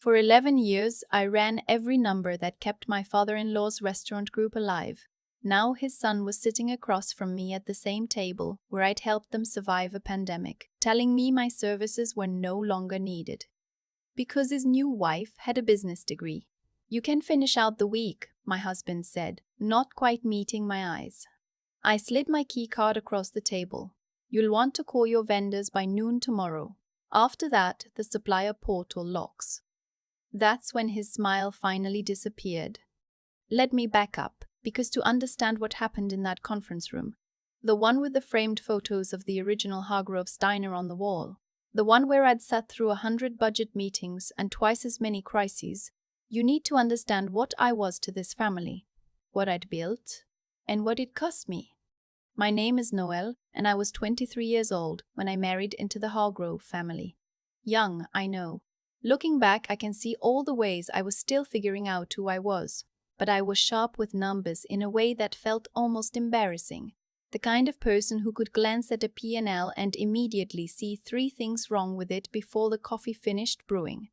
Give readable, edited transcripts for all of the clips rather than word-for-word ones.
For 11 years, I ran every number that kept my father-in-law's restaurant group alive. Now his son was sitting across from me at the same table where I'd helped them survive a pandemic, telling me my services were no longer needed. Because his new wife had a business degree. "You can finish out the week," my husband said, not quite meeting my eyes. I slid my key card across the table. "You'll want to call your vendors by noon tomorrow. After that, the supplier portal locks." That's when his smile finally disappeared. Let me back up, because to understand what happened in that conference room, the one with the framed photos of the original Hargrove's diner on the wall, the one where I'd sat through 100 budget meetings and twice as many crises, you need to understand what I was to this family, what I'd built, and what it cost me. My name is Noelle, and I was 23 years old when I married into the Hargrove family. Young, I know. Looking back, I can see all the ways I was still figuring out who I was, but I was sharp with numbers in a way that felt almost embarrassing. The kind of person who could glance at a P&L and immediately see 3 things wrong with it before the coffee finished brewing.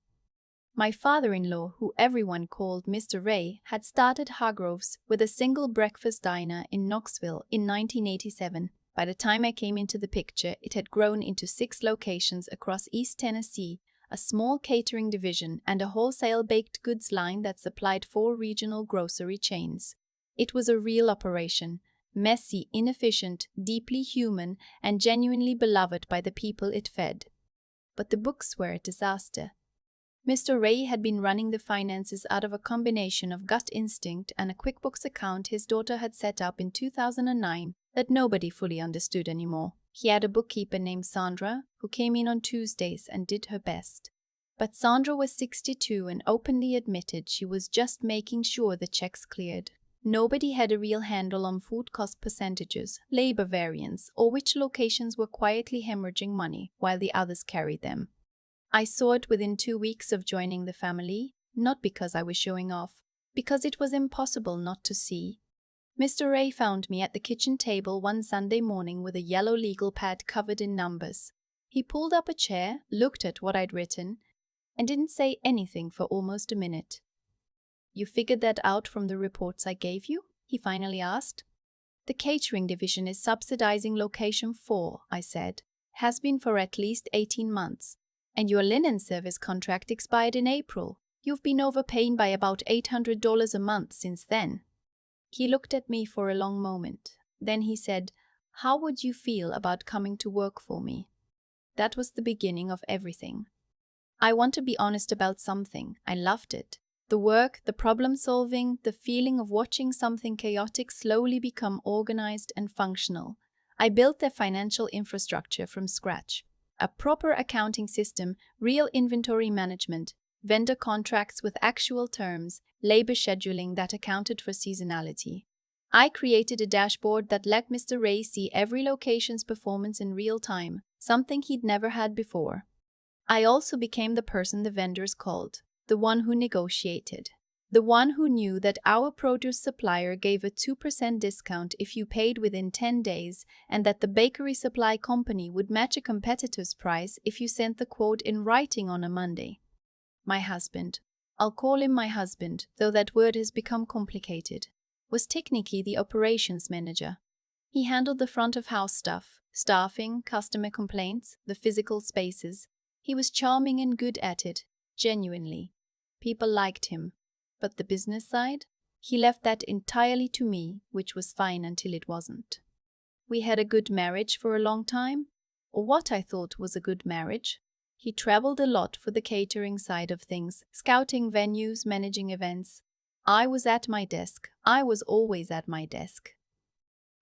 My father-in-law, who everyone called Mr. Ray, had started Hargrove's with a single breakfast diner in Knoxville in 1987. By the time I came into the picture, it had grown into 6 locations across East Tennessee, a small catering division, and a wholesale baked goods line that supplied 4 regional grocery chains. It was a real operation, messy, inefficient, deeply human, and genuinely beloved by the people it fed. But the books were a disaster. Mr. Ray had been running the finances out of a combination of gut instinct and a QuickBooks account his daughter had set up in 2009 that nobody fully understood anymore. He had a bookkeeper named Sandra, who came in on Tuesdays and did her best. But Sandra was 62 and openly admitted she was just making sure the checks cleared. Nobody had a real handle on food cost percentages, labor variance, or which locations were quietly hemorrhaging money while the others carried them. I saw it within 2 weeks of joining the family, not because I was showing off, because it was impossible not to see. Mr. Ray found me at the kitchen table one Sunday morning with a yellow legal pad covered in numbers. He pulled up a chair, looked at what I'd written, and didn't say anything for almost a minute. "You figured that out from the reports I gave you?" he finally asked. "The catering division is subsidizing location 4, I said. Has been for at least 18 months. And your linen service contract expired in April. You've been overpaying by about $800 a month since then." He looked at me for a long moment. Then he said, "How would you feel about coming to work for me?" That was the beginning of everything. I want to be honest about something. I loved it. The work, the problem solving, the feeling of watching something chaotic slowly become organized and functional. I built their financial infrastructure from scratch. A proper accounting system, real inventory management, vendor contracts with actual terms, labor scheduling that accounted for seasonality. I created a dashboard that let Mr. Ray see every location's performance in real time, something he'd never had before. I also became the person the vendors called, the one who negotiated, the one who knew that our produce supplier gave a 2% discount if you paid within 10 days and that the bakery supply company would match a competitor's price if you sent the quote in writing on a Monday. My husband, I'll call him my husband, though that word has become complicated, was technically the operations manager. He handled the front of house stuff, staffing, customer complaints, the physical spaces. He was charming and good at it, genuinely. People liked him. But the business side? He left that entirely to me, which was fine until it wasn't. We had a good marriage for a long time, or what I thought was a good marriage. He traveled a lot for the catering side of things, scouting venues, managing events. I was at my desk. I was always at my desk.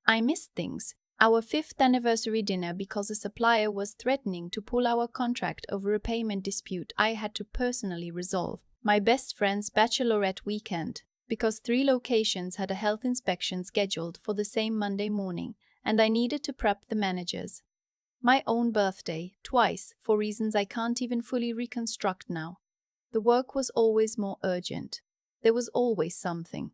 I missed things. Our 5th anniversary dinner because a supplier was threatening to pull our contract over a payment dispute I had to personally resolve. My best friend's bachelorette weekend, because 3 locations had a health inspection scheduled for the same Monday morning, and I needed to prep the managers. My own birthday, twice, for reasons I can't even fully reconstruct now. The work was always more urgent. There was always something.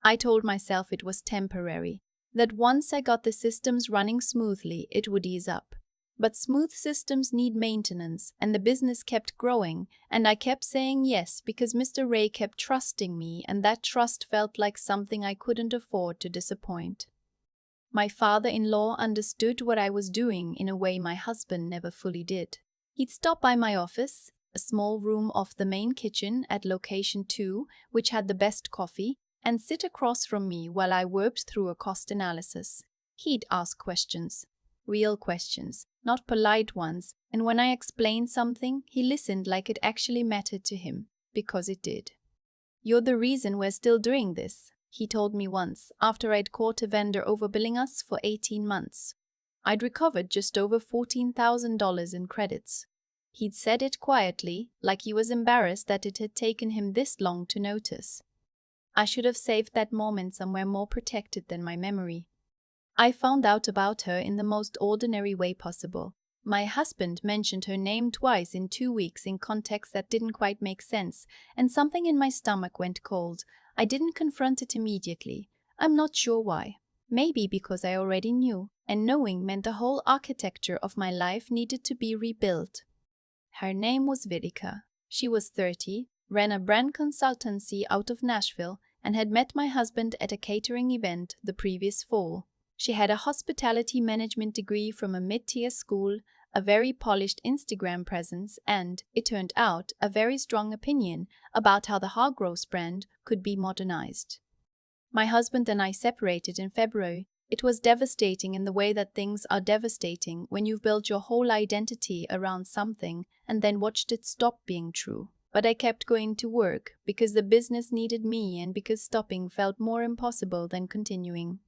I told myself it was temporary, that once I got the systems running smoothly, it would ease up. But smooth systems need maintenance, and the business kept growing, and I kept saying yes because Mr. Ray kept trusting me, and that trust felt like something I couldn't afford to disappoint. My father-in-law understood what I was doing in a way my husband never fully did. He'd stop by my office, a small room off the main kitchen at location 2, which had the best coffee, and sit across from me while I worked through a cost analysis. He'd ask questions. Real questions, not polite ones, and when I explained something, he listened like it actually mattered to him, because it did. "You're the reason we're still doing this," he told me once, after I'd caught a vendor overbilling us for 18 months. I'd recovered just over $14,000 in credits. He'd said it quietly, like he was embarrassed that it had taken him this long to notice. I should have saved that moment somewhere more protected than my memory. I found out about her in the most ordinary way possible. My husband mentioned her name twice in 2 weeks in contexts that didn't quite make sense, and something in my stomach went cold. I didn't confront it immediately. I'm not sure why. Maybe because I already knew, and knowing meant the whole architecture of my life needed to be rebuilt. Her name was Vivica. She was 30, ran a brand consultancy out of Nashville, and had met my husband at a catering event the previous fall. She had a hospitality management degree from a mid-tier school, a very polished Instagram presence, and, it turned out, a very strong opinion about how the Hargroves brand could be modernized. My husband and I separated in February. It was devastating in the way that things are devastating when you've built your whole identity around something and then watched it stop being true. But I kept going to work because the business needed me and because stopping felt more impossible than continuing.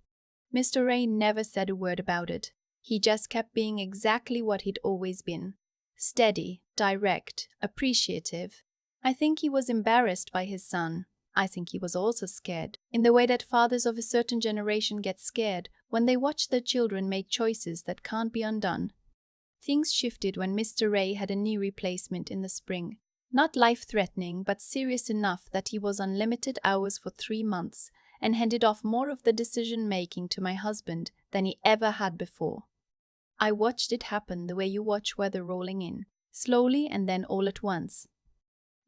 Mr. Ray never said a word about it. He just kept being exactly what he'd always been. Steady, direct, appreciative. I think he was embarrassed by his son. I think he was also scared, in the way that fathers of a certain generation get scared when they watch their children make choices that can't be undone. Things shifted when Mr. Ray had a knee replacement in the spring. Not life-threatening, but serious enough that he was on limited hours for 3 months, and handed off more of the decision-making to my husband than he ever had before. I watched it happen the way you watch weather rolling in, slowly and then all at once.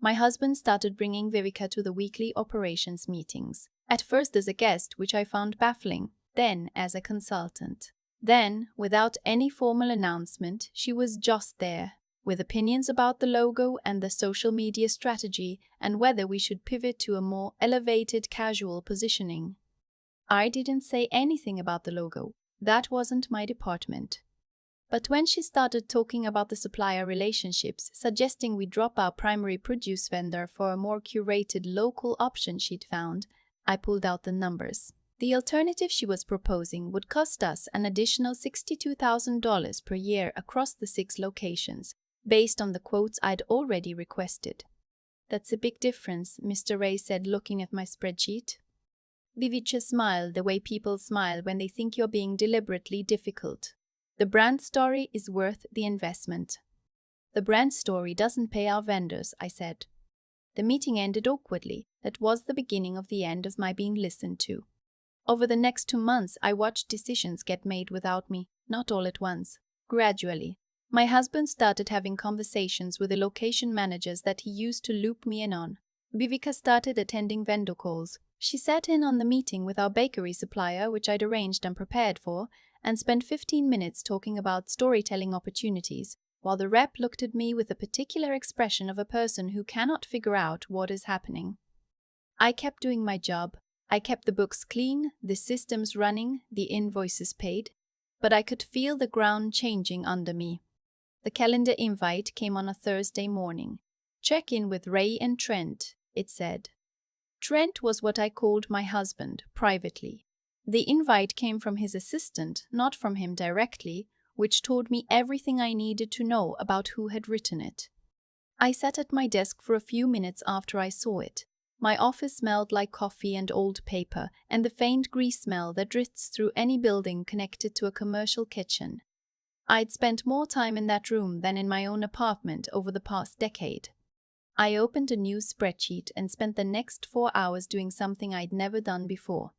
My husband started bringing Vivica to the weekly operations meetings, at first as a guest, which I found baffling, then as a consultant. Then, without any formal announcement, she was just there, with opinions about the logo and the social media strategy and whether we should pivot to a more elevated casual positioning. I didn't say anything about the logo. That wasn't my department. But when she started talking about the supplier relationships, suggesting we drop our primary produce vendor for a more curated local option she'd found, I pulled out the numbers. The alternative she was proposing would cost us an additional $62,000 per year across the 6 locations, based on the quotes I'd already requested. "That's a big difference," Mr. Ray said, looking at my spreadsheet. Vivica smiled the way people smile when they think you're being deliberately difficult. "The brand story is worth the investment." "The brand story doesn't pay our vendors," I said. The meeting ended awkwardly. That was the beginning of the end of my being listened to. Over the next 2 months, I watched decisions get made without me, not all at once, gradually. My husband started having conversations with the location managers that he used to loop me in on. Vivica started attending vendor calls. She sat in on the meeting with our bakery supplier, which I'd arranged and prepared for, and spent 15 minutes talking about storytelling opportunities, while the rep looked at me with a particular expression of a person who cannot figure out what is happening. I kept doing my job. I kept the books clean, the systems running, the invoices paid, but I could feel the ground changing under me. The calendar invite came on a Thursday morning. "Check in with Ray and Trent," it said. Trent was what I called my husband, privately. The invite came from his assistant, not from him directly, which told me everything I needed to know about who had written it. I sat at my desk for a few minutes after I saw it. My office smelled like coffee and old paper, and the faint grease smell that drifts through any building connected to a commercial kitchen. I'd spent more time in that room than in my own apartment over the past decade. I opened a new spreadsheet and spent the next 4 hours doing something I'd never done before.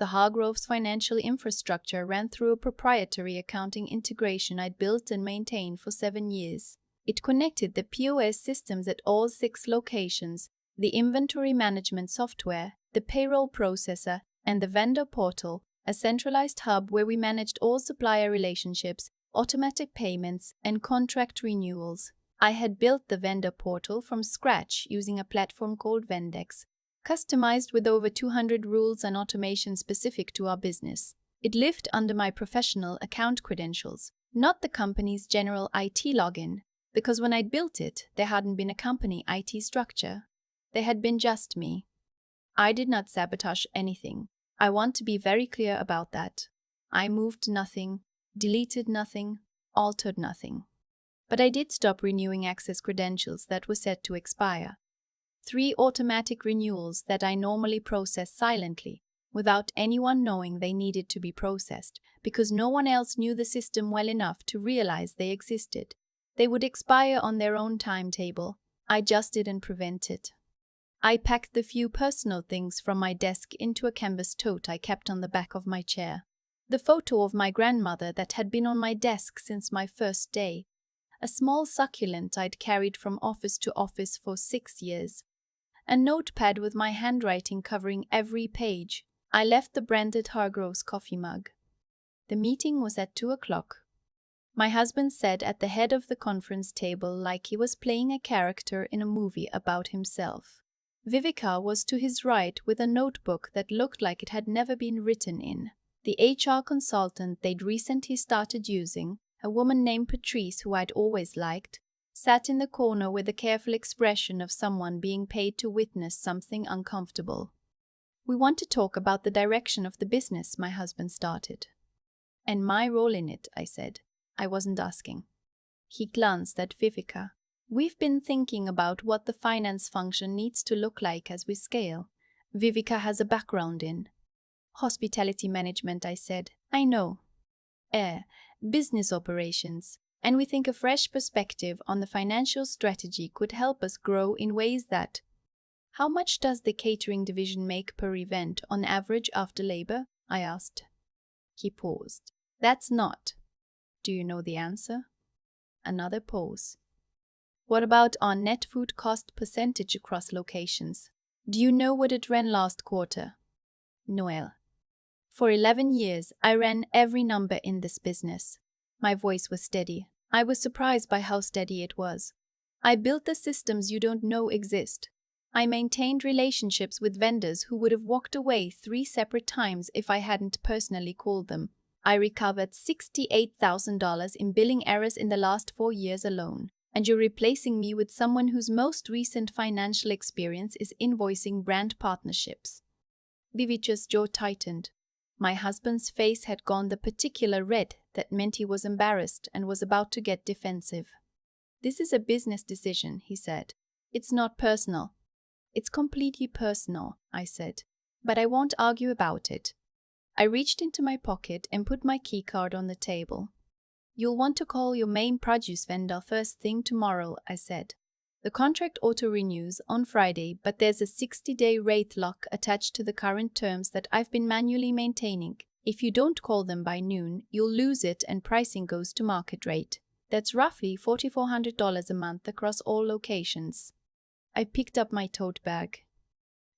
The Hargroves' financial infrastructure ran through a proprietary accounting integration I'd built and maintained for 7 years. It connected the POS systems at all 6 locations, the inventory management software, the payroll processor, and the vendor portal, a centralized hub where we managed all supplier relationships, automatic payments, and contract renewals. I had built the vendor portal from scratch using a platform called Vendex, customized with over 200 rules and automation specific to our business. It lived under my professional account credentials, not the company's general IT login, because when I'd built it, there hadn't been a company IT structure. There had been just me. I did not sabotage anything. I want to be very clear about that. I moved nothing, deleted nothing, altered nothing. But I did stop renewing access credentials that were set to expire. 3 automatic renewals that I normally process silently, without anyone knowing they needed to be processed, because no one else knew the system well enough to realize they existed. They would expire on their own timetable. I just didn't prevent it. I packed the few personal things from my desk into a canvas tote I kept on the back of my chair. The photo of my grandmother that had been on my desk since my first day. A small succulent I'd carried from office to office for 6 years. A notepad with my handwriting covering every page. I left the branded Hargroves coffee mug. The meeting was at 2 o'clock. My husband sat at the head of the conference table like he was playing a character in a movie about himself. Vivica was to his right with a notebook that looked like it had never been written in. The HR consultant they'd recently started using, a woman named Patrice who I'd always liked, sat in the corner with the careful expression of someone being paid to witness something uncomfortable. "We want to talk about the direction of the business," my husband started. "And my role in it," I said. I wasn't asking. He glanced at Vivica. "We've been thinking about what the finance function needs to look like as we scale. Vivica has a background in hospitality management," I said. "I know. Business operations. And we think a fresh perspective on the financial strategy could help us grow in ways that—" "How much does the catering division make per event on average after labor?" I asked. He paused. "That's not—" "Do you know the answer?" Another pause. "What about our net food cost percentage across locations? Do you know what it ran last quarter?" "Noel. For 11 years, I ran every number in this business." My voice was steady. I was surprised by how steady it was. "I built the systems you don't know exist. I maintained relationships with vendors who would have walked away 3 separate times if I hadn't personally called them. I recovered $68,000 in billing errors in the last 4 years alone. And you're replacing me with someone whose most recent financial experience is invoicing brand partnerships." Vivica's jaw tightened. My husband's face had gone the particular red that meant he was embarrassed and was about to get defensive. "This is a business decision," he said. "It's not personal." "It's completely personal," I said. "But I won't argue about it." I reached into my pocket and put my keycard on the table. "You'll want to call your main produce vendor first thing tomorrow," I said. "The contract auto-renews on Friday, but there's a 60-day rate lock attached to the current terms that I've been manually maintaining. If you don't call them by noon, you'll lose it and pricing goes to market rate. That's roughly $4,400 a month across all locations." I picked up my tote bag.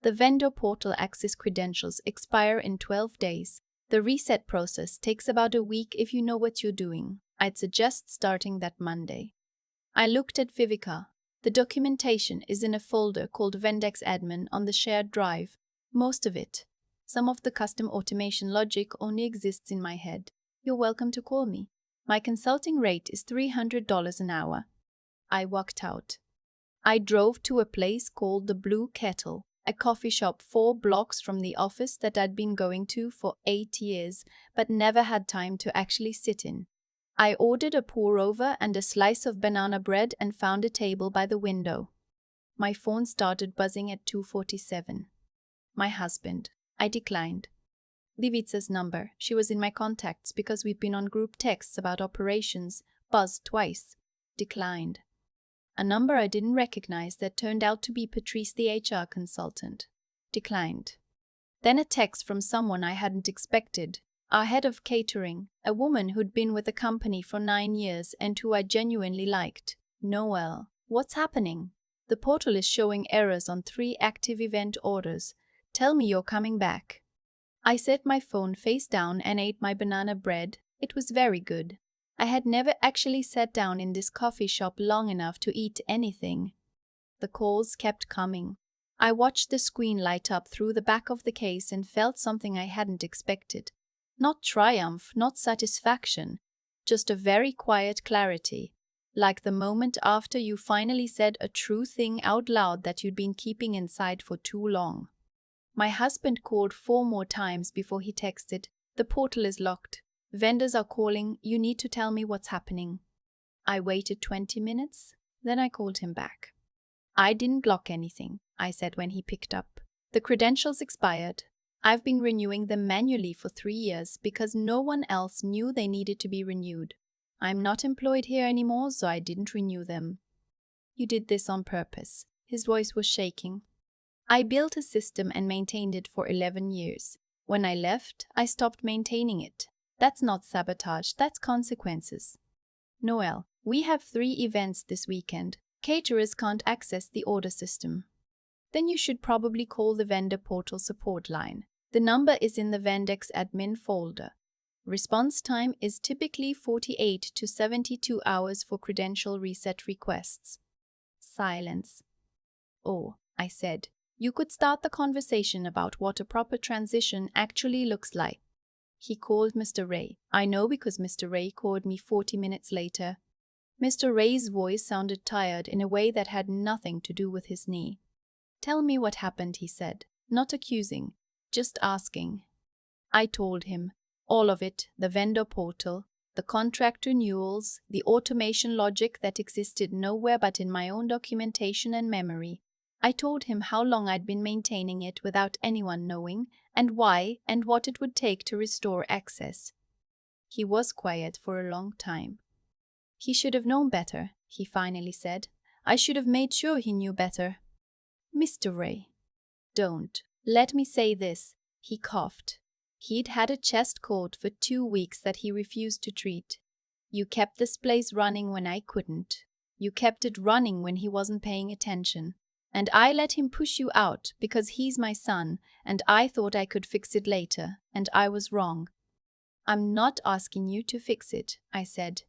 "The vendor portal access credentials expire in 12 days. The reset process takes about a week if you know what you're doing. I'd suggest starting that Monday." I looked at Vivica. "The documentation is in a folder called Vendex Admin on the shared drive. Most of it. Some of the custom automation logic only exists in my head. You're welcome to call me. My consulting rate is $300 an hour." I walked out. I drove to a place called the Blue Kettle, a coffee shop 4 blocks from the office that I'd been going to for 8 years, but never had time to actually sit in. I ordered a pour-over and a slice of banana bread and found a table by the window. My phone started buzzing at 2:47. My husband. I declined. Vivica's number. She was in my contacts because we'd been on group texts about operations. Buzzed twice. Declined. A number I didn't recognize that turned out to be Patrice, the HR consultant. Declined. Then a text from someone I hadn't expected. Our head of catering, a woman who'd been with the company for 9 years and who I genuinely liked. Noel, what's happening? The portal is showing errors on 3 active event orders. Tell me you're coming back. I set my phone face down and ate my banana bread. It was very good. I had never actually sat down in this coffee shop long enough to eat anything. The calls kept coming. I watched the screen light up through the back of the case and felt something I hadn't expected. Not triumph, not satisfaction, just a very quiet clarity, like the moment after you finally said a true thing out loud that you'd been keeping inside for too long. My husband called 4 more times before he texted, "The portal is locked. Vendors are calling. You need to tell me what's happening." I waited 20 minutes, then I called him back. "I didn't lock anything," I said when he picked up. "The credentials expired. I've been renewing them manually for 3 years because no one else knew they needed to be renewed. I'm not employed here anymore, so I didn't renew them." "You did this on purpose." His voice was shaking. "I built a system and maintained it for 11 years. When I left, I stopped maintaining it. That's not sabotage, that's consequences." "Noel, we have 3 events this weekend. Caterers can't access the order system." "Then you should probably call the vendor portal support line. The number is in the Vendex admin folder. Response time is typically 48 to 72 hours for credential reset requests." Silence. "Oh," I said, "you could start the conversation about what a proper transition actually looks like." He called Mr. Ray. I know because Mr. Ray called me 40 minutes later. Mr. Ray's voice sounded tired in a way that had nothing to do with his knee. "Tell me what happened," he said, not accusing, just asking. I told him. All of it, the vendor portal, the contract renewals, the automation logic that existed nowhere but in my own documentation and memory. I told him how long I'd been maintaining it without anyone knowing, and why, and what it would take to restore access. He was quiet for a long time. "He should have known better," he finally said. "I should have made sure he knew better." "Mr. Ray, don't. Let me say this." He coughed. He'd had a chest cold for 2 weeks that he refused to treat. "You kept this place running when I couldn't. You kept it running when he wasn't paying attention. And I let him push you out because he's my son, and I thought I could fix it later, and I was wrong." "I'm not asking you to fix it," I said.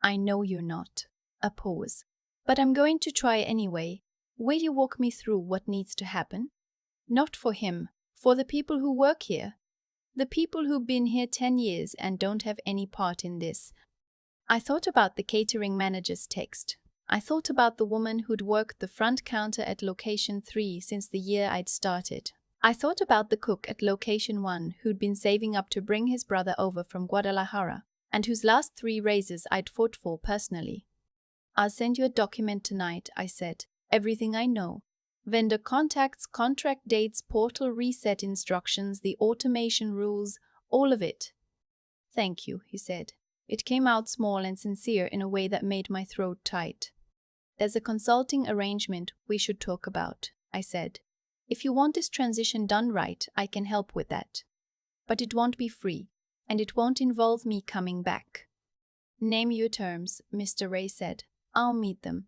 "I know you're not." A pause. "But I'm going to try anyway. Will you walk me through what needs to happen?" "Not for him, for the people who work here. The people who've been here 10 years and don't have any part in this." I thought about the catering manager's text. I thought about the woman who'd worked the front counter at location 3 since the year I'd started. I thought about the cook at location 1 who'd been saving up to bring his brother over from Guadalajara, and whose last 3 raises I'd fought for personally. "I'll send you a document tonight," I said. "Everything I know. Vendor contacts, contract dates, portal reset instructions, the automation rules, all of it." "Thank you," he said. It came out small and sincere in a way that made my throat tight. "There's a consulting arrangement we should talk about," I said. "If you want this transition done right, I can help with that. But it won't be free, and it won't involve me coming back." "Name your terms," Mr. Ray said. "I'll meet them."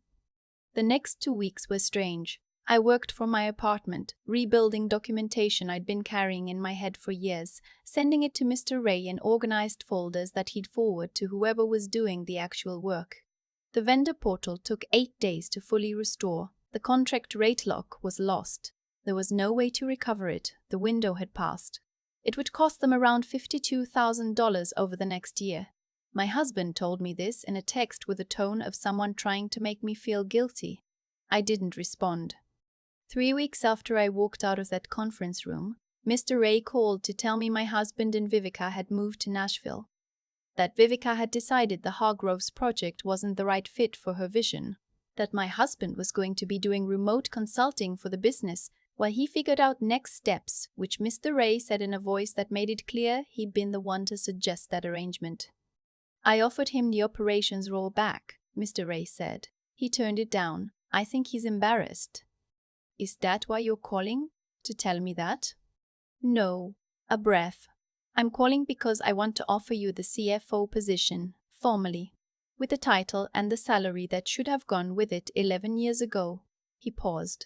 The next 2 weeks were strange. I worked from my apartment, rebuilding documentation I'd been carrying in my head for years, sending it to Mr. Ray in organized folders that he'd forward to whoever was doing the actual work. The vendor portal took 8 days to fully restore. The contract rate lock was lost. There was no way to recover it. The window had passed. It would cost them around $52,000 over the next year. My husband told me this in a text with the tone of someone trying to make me feel guilty. I didn't respond. 3 weeks after I walked out of that conference room, Mr. Ray called to tell me my husband and Vivica had moved to Nashville. That Vivica had decided the Hargroves project wasn't the right fit for her vision. That my husband was going to be doing remote consulting for the business while he figured out next steps, which Mr. Ray said in a voice that made it clear he'd been the one to suggest that arrangement. "I offered him the operations role back," Mr. Ray said. "He turned it down. I think he's embarrassed." "Is that why you're calling? To tell me that?" No, a breath. I'm calling because I want to offer you the CFO position, formally, with the title and the salary that should have gone with it 11 years ago. He paused.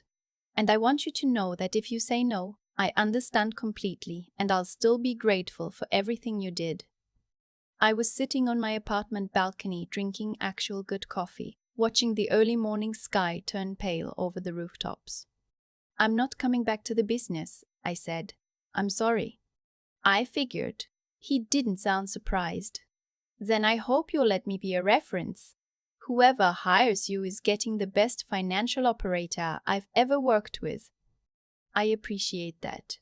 And I want you to know that if you say no, I understand completely and I'll still be grateful for everything you did. I was sitting on my apartment balcony drinking actual good coffee, watching the early morning sky turn pale over the rooftops. I'm not coming back to the business, I said. I'm sorry. I figured. He didn't sound surprised. Then I hope you'll let me be a reference. Whoever hires you is getting the best financial operator I've ever worked with. I appreciate that.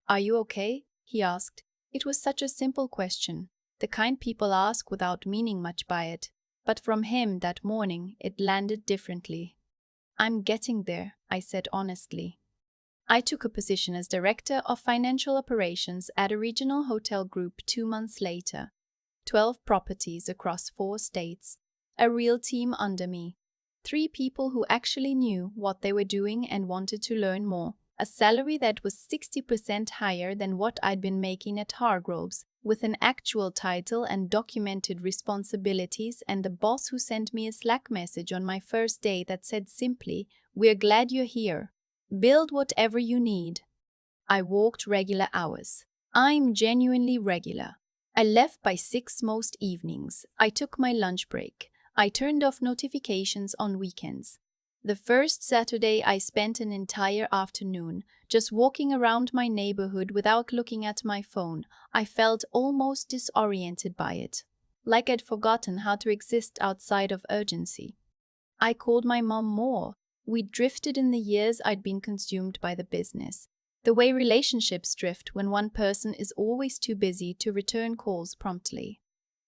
Are you okay? He asked. It was such a simple question, the kind people ask without meaning much by it. But from him that morning it landed differently. I'm getting there, I said honestly. I took a position as Director of Financial Operations at a regional hotel group 2 months later. 12 properties across 4 states. A real team under me. 3 people who actually knew what they were doing and wanted to learn more. A salary that was 60% higher than what I'd been making at Hargroves, with an actual title and documented responsibilities, and the boss who sent me a Slack message on my first day that said simply, "We're glad you're here. Build whatever you need." I walked regular hours. I'm genuinely regular. I left by 6 most evenings. I took my lunch break. I turned off notifications on weekends. The first Saturday I spent an entire afternoon just walking around my neighborhood without looking at my phone. I felt almost disoriented by it, like I'd forgotten how to exist outside of urgency. I called my mom more. We drifted in the years I'd been consumed by the business. The way relationships drift when one person is always too busy to return calls promptly.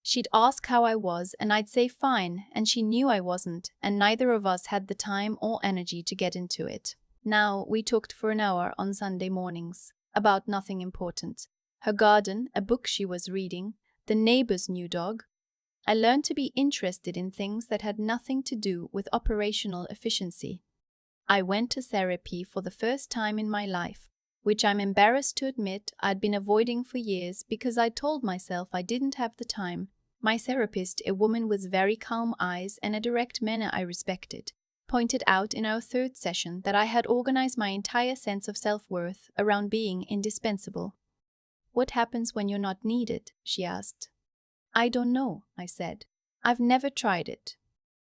She'd ask how I was, and I'd say fine, and she knew I wasn't, and neither of us had the time or energy to get into it. Now we talked for an hour on Sunday mornings, about nothing important. Her garden, a book she was reading, the neighbor's new dog. I learned to be interested in things that had nothing to do with operational efficiency. I went to therapy for the first time in my life, which I'm embarrassed to admit I'd been avoiding for years because I told myself I didn't have the time. My therapist, a woman with very calm eyes and a direct manner I respected, pointed out in our 3rd session that I had organized my entire sense of self-worth around being indispensable. "What happens when you're not needed?" she asked. "I don't know," I said. "I've never tried it."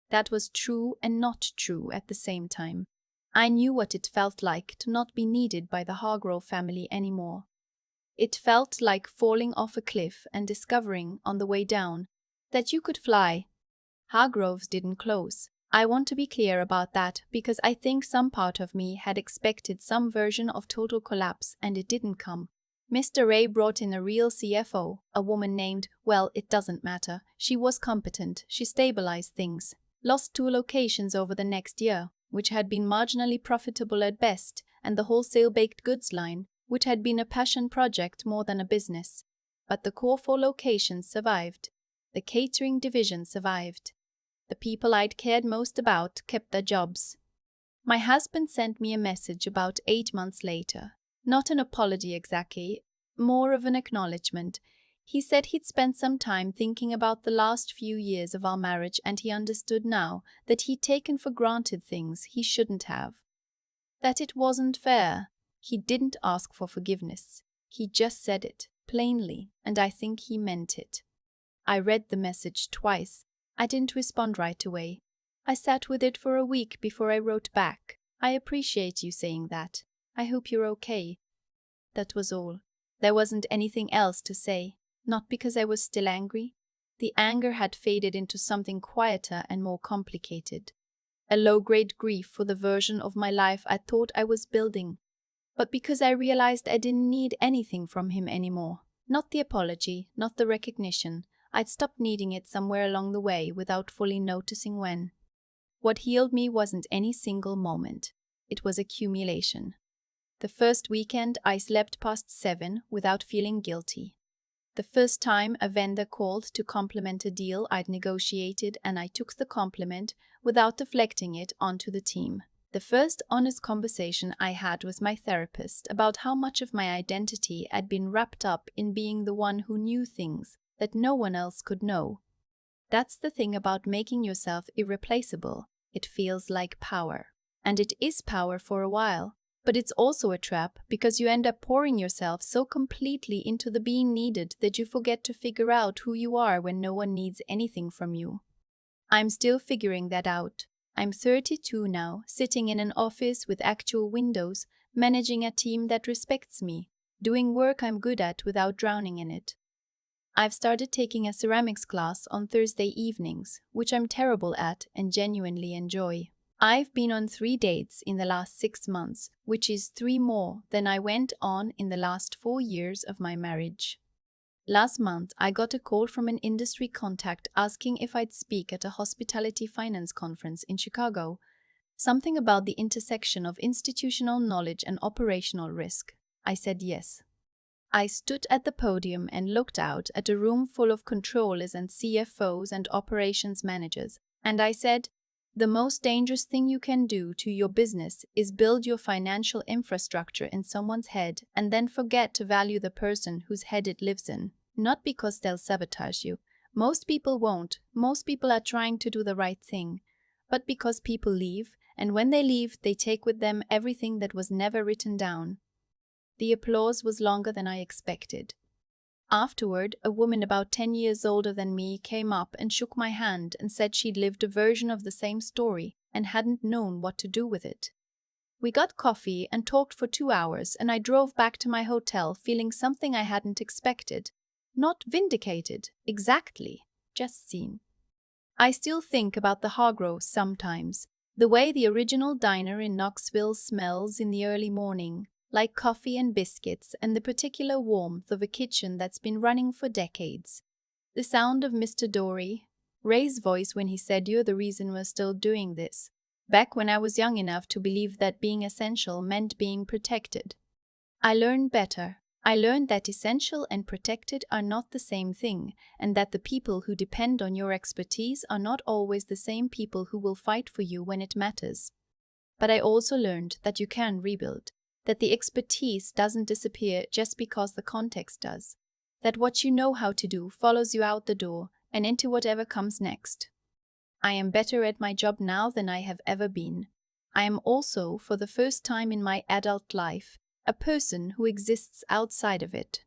That was true and not true at the same time. I knew what it felt like to not be needed by the Hargrove family anymore. It felt like falling off a cliff and discovering, on the way down, that you could fly. Hargroves didn't close. I want to be clear about that because I think some part of me had expected some version of total collapse and it didn't come. Mr. Ray brought in a real CFO, a woman named, well, it doesn't matter. She was competent, she stabilized things. Lost 2 locations over the next year, which had been marginally profitable at best, and the wholesale baked goods line, which had been a passion project more than a business. But the core 4 locations survived. The catering division survived. The people I'd cared most about kept their jobs. My husband sent me a message about 8 months later. Not an apology exactly, more of an acknowledgement. He said he'd spent some time thinking about the last few years of our marriage and he understood now that he'd taken for granted things he shouldn't have. That it wasn't fair. He didn't ask for forgiveness. He just said it, plainly, and I think he meant it. I read the message twice. I didn't respond right away. I sat with it for a week before I wrote back. "I appreciate you saying that. I hope you're okay." That was all. There wasn't anything else to say. Not because I was still angry. The anger had faded into something quieter and more complicated. A low-grade grief for the version of my life I thought I was building. But because I realized I didn't need anything from him anymore. Not the apology, not the recognition. I'd stopped needing it somewhere along the way without fully noticing when. What healed me wasn't any single moment. It was accumulation. The first weekend I slept past 7 without feeling guilty. The first time a vendor called to compliment a deal I'd negotiated and I took the compliment without deflecting it onto the team. The first honest conversation I had with my therapist about how much of my identity had been wrapped up in being the one who knew things that no one else could know. That's the thing about making yourself irreplaceable. It feels like power. And it is power for a while, but it's also a trap because you end up pouring yourself so completely into the being needed that you forget to figure out who you are when no one needs anything from you. I'm still figuring that out. I'm 32 now, sitting in an office with actual windows, managing a team that respects me, doing work I'm good at without drowning in it. I've started taking a ceramics class on Thursday evenings, which I'm terrible at and genuinely enjoy. I've been on 3 dates in the last 6 months, which is 3 more than I went on in the last 4 years of my marriage. Last month, I got a call from an industry contact asking if I'd speak at a hospitality finance conference in Chicago. Something about the intersection of institutional knowledge and operational risk. I said yes. I stood at the podium and looked out at a room full of controllers and CFOs and operations managers, and I said, the most dangerous thing you can do to your business is build your financial infrastructure in someone's head and then forget to value the person whose head it lives in. Not because they'll sabotage you. Most people won't. Most people are trying to do the right thing. But because people leave, and when they leave, they take with them everything that was never written down. The applause was longer than I expected. Afterward, a woman about 10 years older than me came up and shook my hand and said she'd lived a version of the same story and hadn't known what to do with it. We got coffee and talked for 2 hours, and I drove back to my hotel feeling something I hadn't expected. Not vindicated, exactly, just seen. I still think about the Hargroves sometimes, the way the original diner in Knoxville smells in the early morning, like coffee and biscuits, and the particular warmth of a kitchen that's been running for decades. The sound of Mr. Dory, Ray's voice when he said you're the reason we're still doing this, back when I was young enough to believe that being essential meant being protected. I learned better. I learned that essential and protected are not the same thing, and that the people who depend on your expertise are not always the same people who will fight for you when it matters. But I also learned that you can rebuild, that the expertise doesn't disappear just because the context does, that what you know how to do follows you out the door and into whatever comes next. I am better at my job now than I have ever been. I am also, for the first time in my adult life, a person who exists outside of it.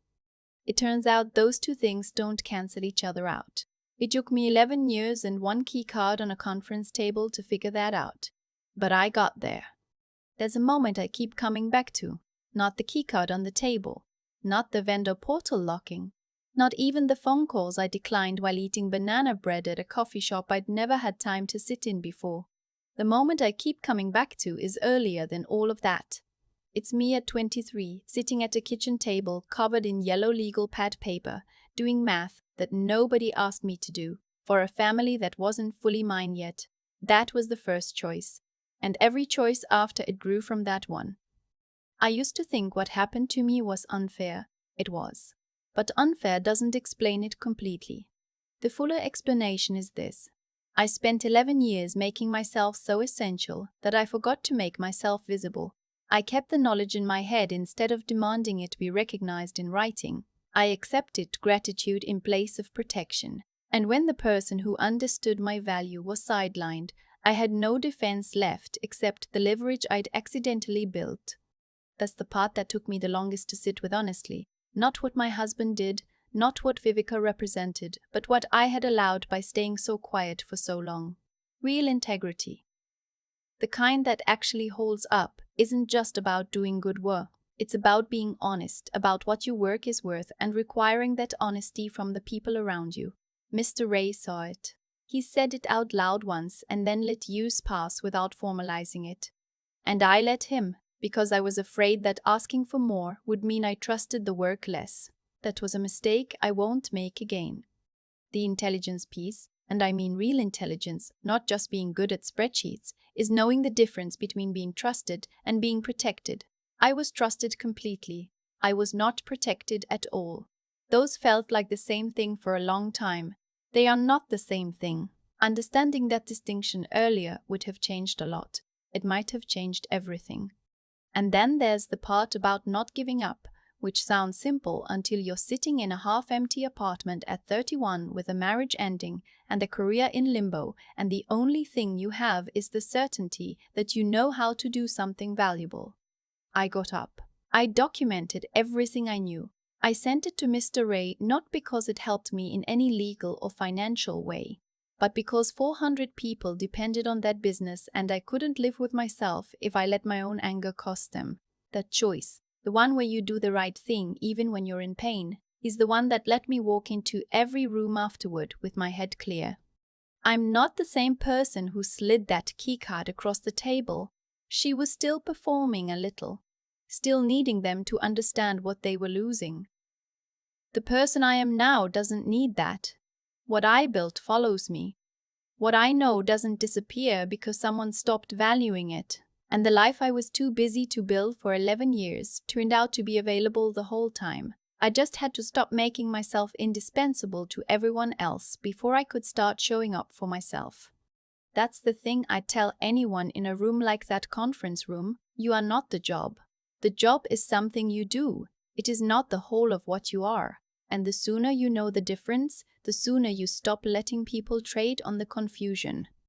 It turns out those two things don't cancel each other out. It took me 11 years and one key card on a conference table to figure that out. But I got there. There's a moment I keep coming back to. Not the key card on the table. Not the vendor portal locking. Not even the phone calls I declined while eating banana bread at a coffee shop I'd never had time to sit in before. The moment I keep coming back to is earlier than all of that. It's me at 23, sitting at a kitchen table covered in yellow legal pad paper, doing math that nobody asked me to do, for a family that wasn't fully mine yet. That was the first choice, and every choice after it grew from that one. I used to think what happened to me was unfair. It was. But unfair doesn't explain it completely. The fuller explanation is this. I spent 11 years making myself so essential that I forgot to make myself visible. I kept the knowledge in my head instead of demanding it be recognized in writing. I accepted gratitude in place of protection. And when the person who understood my value was sidelined, I had no defense left except the leverage I'd accidentally built. That's the part that took me the longest to sit with honestly. Not what my husband did, not what Vivica represented, but what I had allowed by staying so quiet for so long. Real integrity. The kind that actually holds up isn't just about doing good work. It's about being honest about what your work is worth and requiring that honesty from the people around you. Mr. Ray saw it. He said it out loud once and then let years pass without formalizing it. And I let him, because I was afraid that asking for more would mean I trusted the work less. That was a mistake I won't make again. The intelligence piece, and I mean real intelligence, not just being good at spreadsheets, is knowing the difference between being trusted and being protected. I was trusted completely. I was not protected at all. Those felt like the same thing for a long time. They are not the same thing. Understanding that distinction earlier would have changed a lot. it might have changed everything. And then there's the part about not giving up, which sounds simple until you're sitting in a half-empty apartment at 31 with a marriage ending and a career in limbo, and the only thing you have is the certainty that you know how to do something valuable. I got up. I documented everything I knew. I sent it to Mr. Ray not because it helped me in any legal or financial way, but because 400 people depended on that business and I couldn't live with myself if I let my own anger cost them. That choice, the one where you do the right thing even when you're in pain, is the one that let me walk into every room afterward with my head clear. I'm not the same person who slid that keycard across the table. She was still performing a little, still needing them to understand what they were losing. The person I am now doesn't need that. What I built follows me. What I know doesn't disappear because someone stopped valuing it. And the life I was too busy to build for 11 years turned out to be available the whole time. I just had to stop making myself indispensable to everyone else before I could start showing up for myself. That's the thing I tell anyone in a room like that conference room. You are not the job. The job is something you do. It is not the whole of what you are. And the sooner you know the difference, the sooner you stop letting people trade on the confusion.